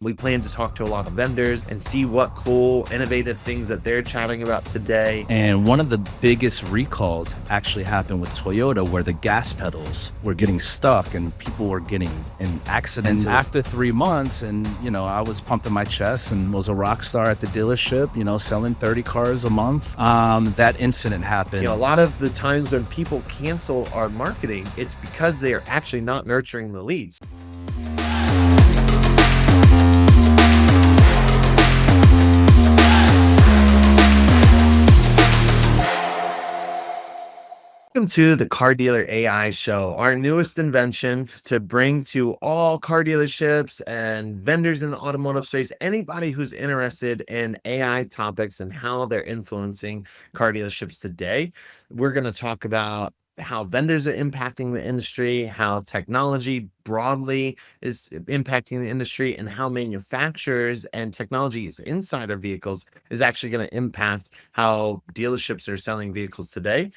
We plan to talk to a lot of vendors and see what cool, innovative things that they're chatting about today. And one of the biggest recalls actually happened with Toyota, where the gas pedals were getting stuck and people were getting in accidents. And after 3 months, and I was pumping my chest and was a rock star at the dealership, selling 30 cars a month. That incident happened. A lot of the times when people cancel our marketing, it's because they are actually not nurturing the leads. Welcome to the Car Dealer AI Show, our newest invention to bring to all car dealerships and vendors in the automotive space, anybody who's interested in AI topics and how they're influencing car dealerships today. We're going to talk about how vendors are impacting the industry, how technology broadly is impacting the industry, and how manufacturers and technologies inside of vehicles is actually going to impact how dealerships are selling vehicles today.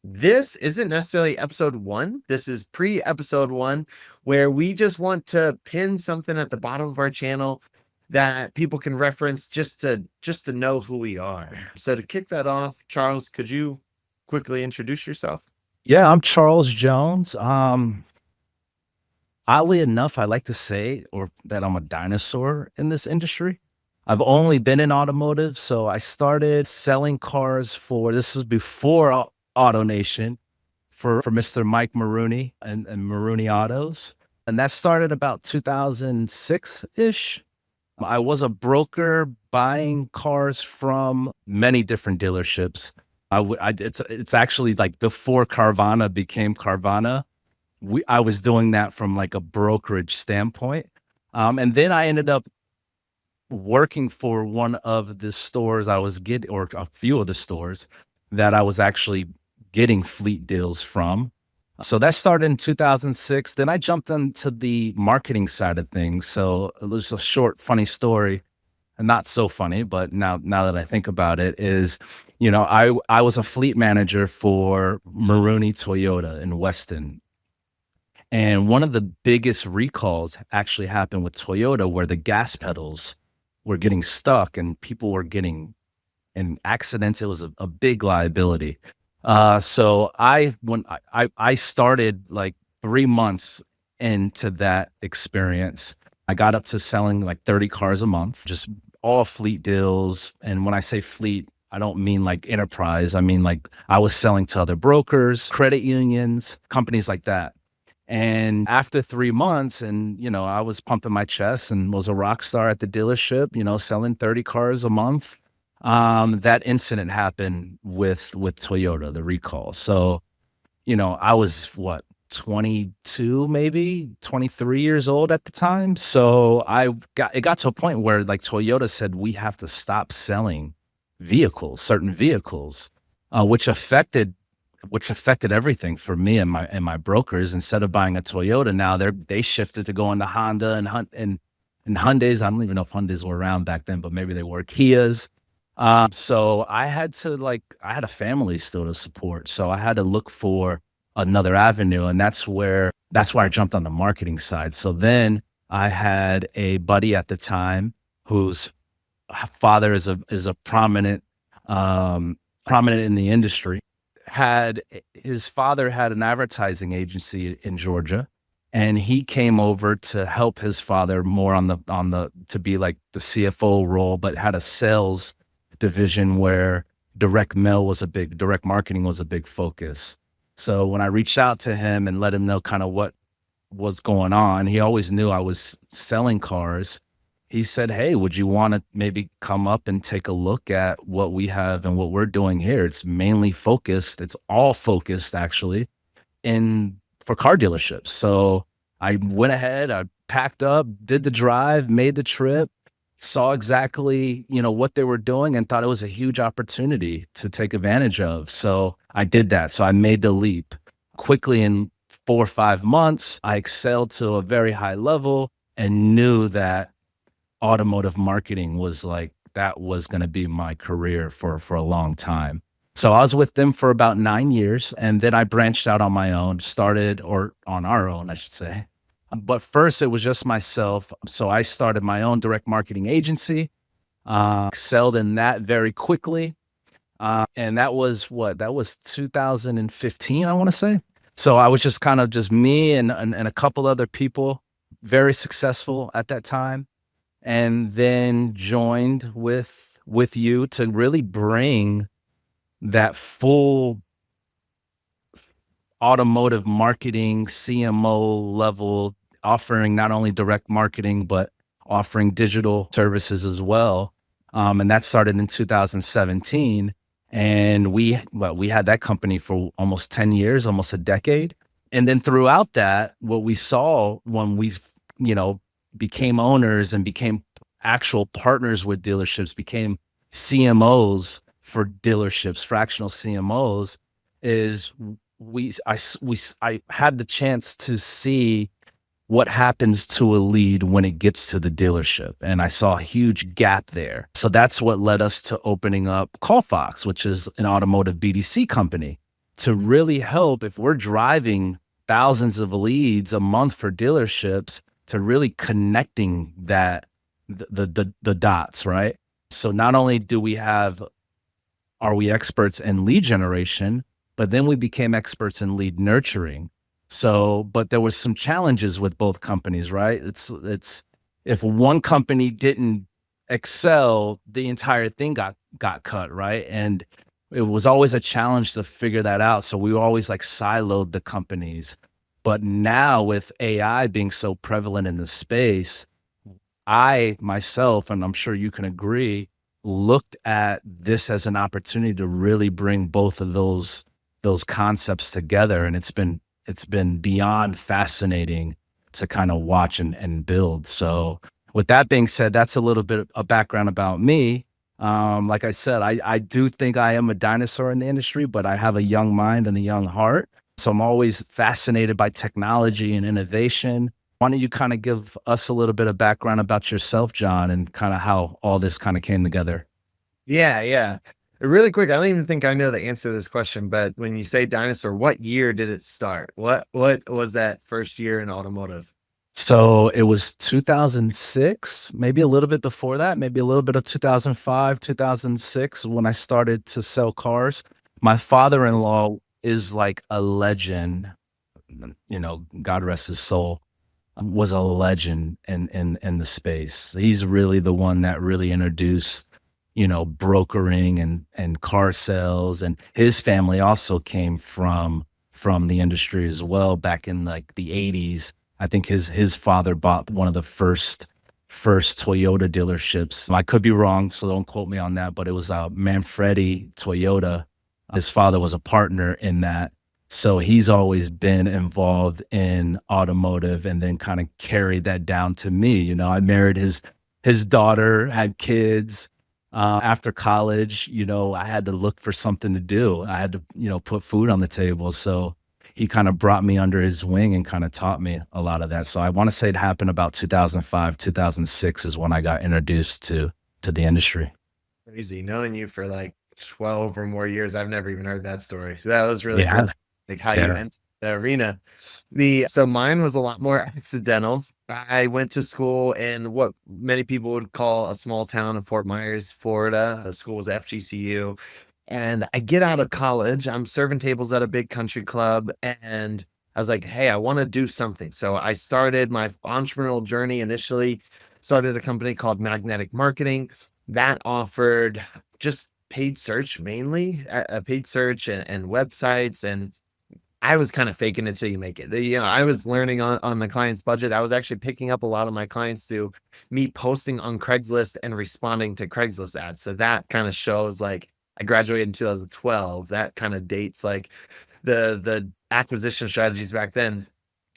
This isn't necessarily episode 1. This is pre-episode 1, where we just want to pin something at the bottom of our channel that people can reference just to know who we are. So to kick that off, Charles, could you quickly introduce yourself? Yeah, I'm Charles Jones. Oddly enough, I like to say that I'm a dinosaur in this industry. I've only been in automotive, so I started selling cars this was before AutoNation, for Mr. Mike Maroney and Maroney Autos. And that started about 2006-ish. I was a broker buying cars from many different dealerships. It's actually like before Carvana became Carvana. I was doing that from like a brokerage standpoint. And then I ended up working for one of the stores or a few of the stores that I was actually getting fleet deals from. So that started in 2006. Then I jumped into the marketing side of things. So it was a short, funny story, and not so funny, but now that I think about it, is, I was a fleet manager for Maroney Toyota in Weston. And one of the biggest recalls actually happened with Toyota, where the gas pedals were getting stuck and people were getting in accidents. It was a big liability. So when I started like 3 months into that experience, I got up to selling like 30 cars a month, just all fleet deals. And when I say fleet, I don't mean like enterprise. I mean, like, I was selling to other brokers, credit unions, companies like that. And after 3 months, and, I was pumping my chest and was a rock star at the dealership, selling 30 cars a month. That incident happened with Toyota, the recall. So, I was 22, maybe 23 years old at the time. So it got to a point where like Toyota said, we have to stop selling certain vehicles, which affected everything for me and my brokers. Instead of buying a Toyota, now they shifted to going to Honda and Hyundais. I don't even know if Hyundais were around back then, but maybe they were. Kias. So I had a family still to support. So I had to look for another avenue. And that's where I jumped on the marketing side. So then I had a buddy at the time whose father is a prominent in the industry. His father had an advertising agency in Georgia, and he came over to help his father more to be like the CFO role, but had a sales division where direct marketing was a big focus. So when I reached out to him and let him know kind of what was going on, he always knew I was selling cars. He said, "Hey, would you want to maybe come up and take a look at what we have and what we're doing here? It's all focused actually for car dealerships." So I went ahead, I packed up, did the drive, made the trip, saw exactly, what they were doing, and thought it was a huge opportunity to take advantage of. So I did that. So I made the leap quickly. In 4 or 5 months, I excelled to a very high level and knew that automotive marketing was going to be my career for a long time. So I was with them for about 9 years, and then I branched out on my own, on our own, I should say. But first, it was just myself. So I started my own direct marketing agency, excelled in that very quickly. And that was what? That was 2015, I want to say. So I was just kind of just me and a couple other people, very successful at that time, and then joined with you to really bring that full automotive marketing CMO level, offering not only direct marketing but offering digital services as well. And that started in 2017, and we had that company for almost 10 years, almost a decade. And then throughout that, what we saw when we you know became owners and became actual partners with dealerships, became CMOs for dealerships, fractional CMOs, is I had the chance to see what happens to a lead when it gets to the dealership, and I saw a huge gap there. So that's what led us to opening up CallFox, which is an automotive BDC company, to really help if we're driving thousands of leads a month for dealerships, to really connecting that the dots, right? So not only do we have are we experts in lead generation, but then we became experts in lead nurturing. So, but there was some challenges with both companies, right? It's if one company didn't excel, the entire thing got cut, right? And it was always a challenge to figure that out. So we were always like siloed the companies. But now with AI being so prevalent in the space, I myself, and I'm sure you can agree, looked at this as an opportunity to really bring both of those concepts together, and it's been beyond fascinating to kind of watch and build. So with that being said, that's a little bit of background about me. Like I said, I do think I am a dinosaur in the industry, but I have a young mind and a young heart. So I'm always fascinated by technology and innovation. Why don't you kind of give us a little bit of background about yourself, John, and kind of how all this kind of came together? Yeah, yeah. Really quick, I don't even think I know the answer to this question, but when you say dinosaur, what year did it start? What was that first year in automotive? So it was 2006, maybe a little bit before that, maybe a little bit of 2005, 2006 when I started to sell cars. My Nice. father-in-law is like a legend, God rest his soul, was a legend in the space. He's really the one that really introduced, brokering and car sales, and his family also came from the industry as well back in like the 80s. I think his father bought one of the first Toyota dealerships. I could be wrong, so don't quote me on that, but it was Manfredi Toyota. His father was a partner in that. So he's always been involved in automotive and then kind of carried that down to me. I married his daughter, had kids. After college, I had to look for something to do. I had to, put food on the table. So he kind of brought me under his wing and kind of taught me a lot of that. So I want to say it happened about 2005, 2006 is when I got introduced to the industry. Crazy. Knowing you for like 12 or more years, I've never even heard that story. So that was really Yeah. cool. Like how you Yeah. entered the arena. So mine was a lot more accidental. I went to school in what many people would call a small town in Fort Myers, Florida. The school was FGCU. And I get out of college, I'm serving tables at a big country club, and I was like, hey, I want to do something. So I started my entrepreneurial journey initially, started a company called Magnetic Marketing that offered just paid search mainly, paid search and websites. And I was kind of faking it till you make it. I was learning on the client's budget. I was actually picking up a lot of my clients to me posting on Craigslist and responding to Craigslist ads. So that kind of shows like I graduated in 2012. That kind of dates like the acquisition strategies back then.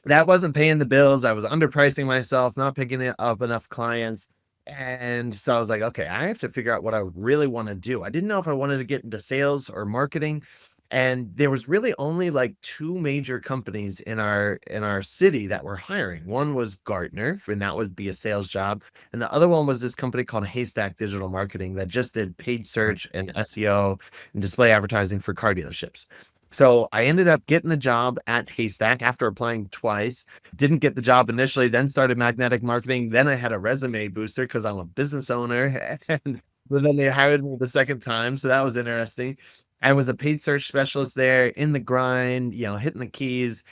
That wasn't paying the bills. I was underpricing myself, not picking it up enough clients. And so I was like, okay, I have to figure out what I really want to do. I didn't know if I wanted to get into sales or marketing. And there was really only like two major companies in our city that were hiring. One was Gartner, and that would be a sales job. And the other one was this company called Haystack Digital Marketing that just did paid search and SEO and display advertising for car dealerships. So I ended up getting the job at Haystack after applying twice. Didn't get the job initially, then started magnetic marketing. Then I had a resume booster because I'm a business owner. And but then they hired me the second time. So that was interesting. I was a paid search specialist there in the grind, hitting the keys.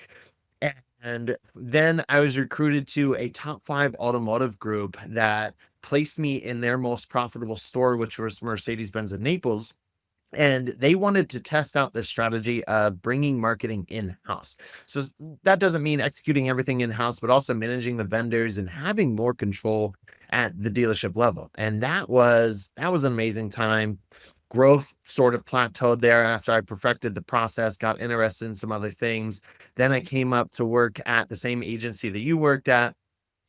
And then I was recruited to a top five automotive group that placed me in their most profitable store, which was Mercedes-Benz in Naples, and they wanted to test out this strategy of bringing marketing in-house. So that doesn't mean executing everything in-house, but also managing the vendors and having more control at the dealership level. And that was an amazing time. Growth sort of plateaued there after I perfected the process, got interested in some other things. Then I came up to work at the same agency that you worked at,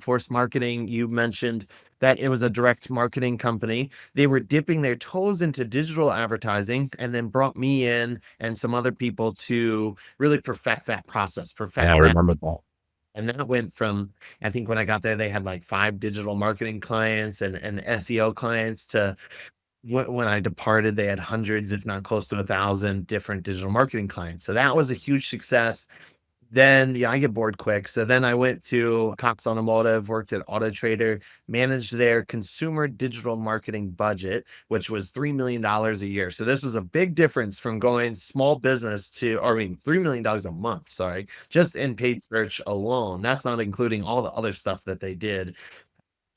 Force Marketing. You mentioned that it was a direct marketing company. They were dipping their toes into digital advertising and then brought me in and some other people to really perfect that process, Yeah, I perfect that. remember that. And that went from, I think when I got there, they had like five digital marketing clients and SEO clients to when I departed, they had hundreds, if not close to 1,000 different digital marketing clients. So that was a huge success. Then, yeah, I get bored quick. So then I went to Cox Automotive, worked at Auto Trader, managed their consumer digital marketing budget, which was $3 million a year. So this was a big difference from going small business to, or I mean, $3 million a month, sorry, just in paid search alone. That's not including all the other stuff that they did.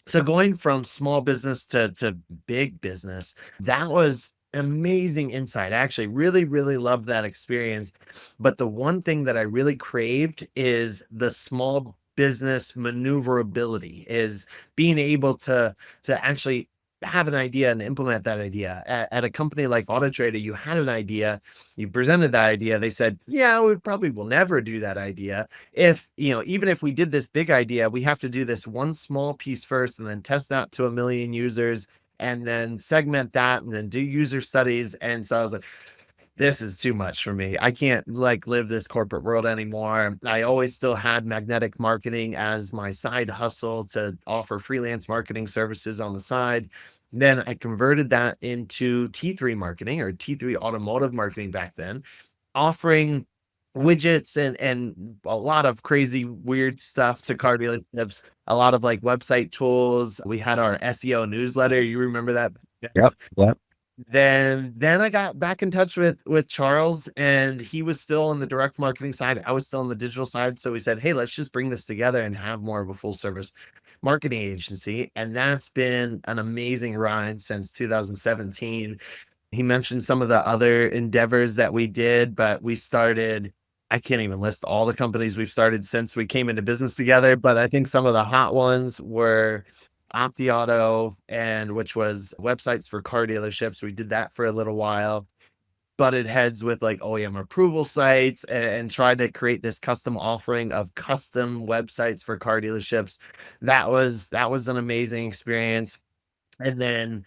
So going from small business to big business, that was amazing insight. I actually really, really loved that experience. But the one thing that I really craved is the small business maneuverability, is being able to actually have an idea and implement that idea. At a company like Auto Trader, you had an idea, you presented that idea, they said, yeah, we probably will never do that idea. If even if we did this big idea, we have to do this one small piece first and then test that to a million users and then segment that and then do user studies. And so I was like, this is too much for me. I can't like live this corporate world anymore. I always still had magnetic marketing as my side hustle to offer freelance marketing services on the side. Then I converted that into T3 marketing, or T3 automotive marketing back then, offering widgets and a lot of crazy weird stuff to car dealerships, a lot of like website tools. We had our SEO newsletter. You remember that? Yep, yep. Then I got back in touch with Charles, and he was still on the direct marketing side. I was still on the digital side. So we said, hey, let's just bring this together and have more of a full service marketing agency. And that's been an amazing ride since 2017. He mentioned some of the other endeavors that we did, but we started, I can't even list all the companies we've started since we came into business together, but I think some of the hot ones were OptiAuto, and which was websites for car dealerships. We did that for a little while, butted heads with like OEM approval sites, and tried to create this custom offering of custom websites for car dealerships. That was an amazing experience. And then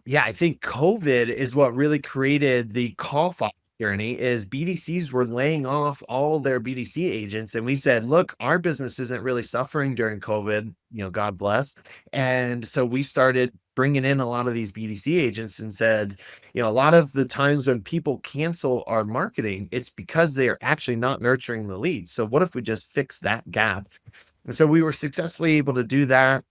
yeah, I think COVID is what really created the call file journey. Is BDCs were laying off all their BDC agents, and we said, look, our business isn't really suffering during COVID, God bless. And so we started bringing in a lot of these BDC agents and said, a lot of the times when people cancel our marketing, it's because they are actually not nurturing the leads. So what if we just fix that gap? And so we were successfully able to do that.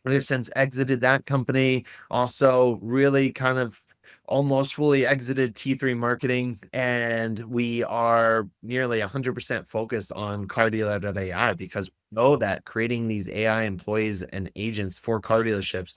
We've since exited that company. Also, really kind of almost fully exited T3 marketing, and we are nearly 100% focused on cardealer.ai because we know that creating these AI employees and agents for car dealerships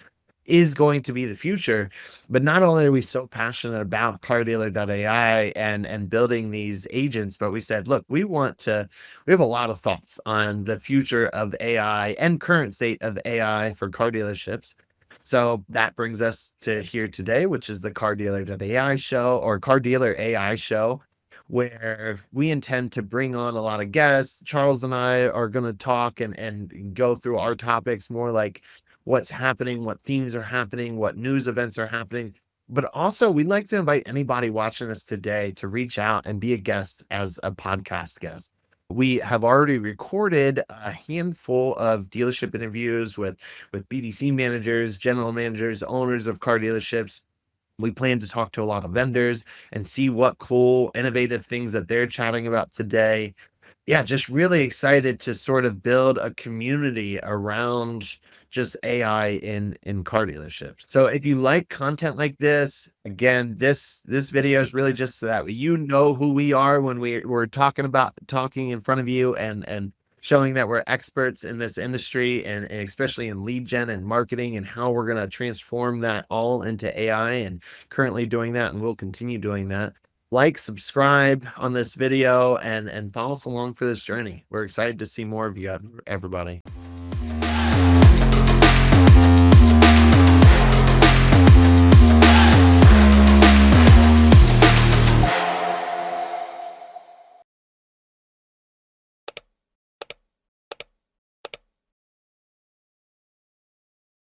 is going to be the future. But not only are we so passionate about cardealer.ai and building these agents, but we said, look, we have a lot of thoughts on the future of AI and current state of AI for car dealerships. So that brings us to here today, which is the cardealer.ai show, or Car Dealer AI show, where we intend to bring on a lot of guests. Charles and I are going to talk and go through our topics, more like what's happening, what themes are happening, what news events are happening. But also, we'd like to invite anybody watching this today to reach out and be a guest as a podcast guest. We have already recorded a handful of dealership interviews with BDC managers, general managers, owners of car dealerships. We plan to talk to a lot of vendors and see what cool, innovative things that they're chatting about today. Yeah, just really excited to sort of build a community around just AI in car dealerships. So if you like content like this, again, this video is really just so that you know who we are when we're talking in front of you and showing that we're experts in this industry and especially in lead gen and marketing and how we're going to transform that all into AI and currently doing that and we'll continue doing that. Like, subscribe on this video and follow us along for this journey. We're excited to see more of you, everybody.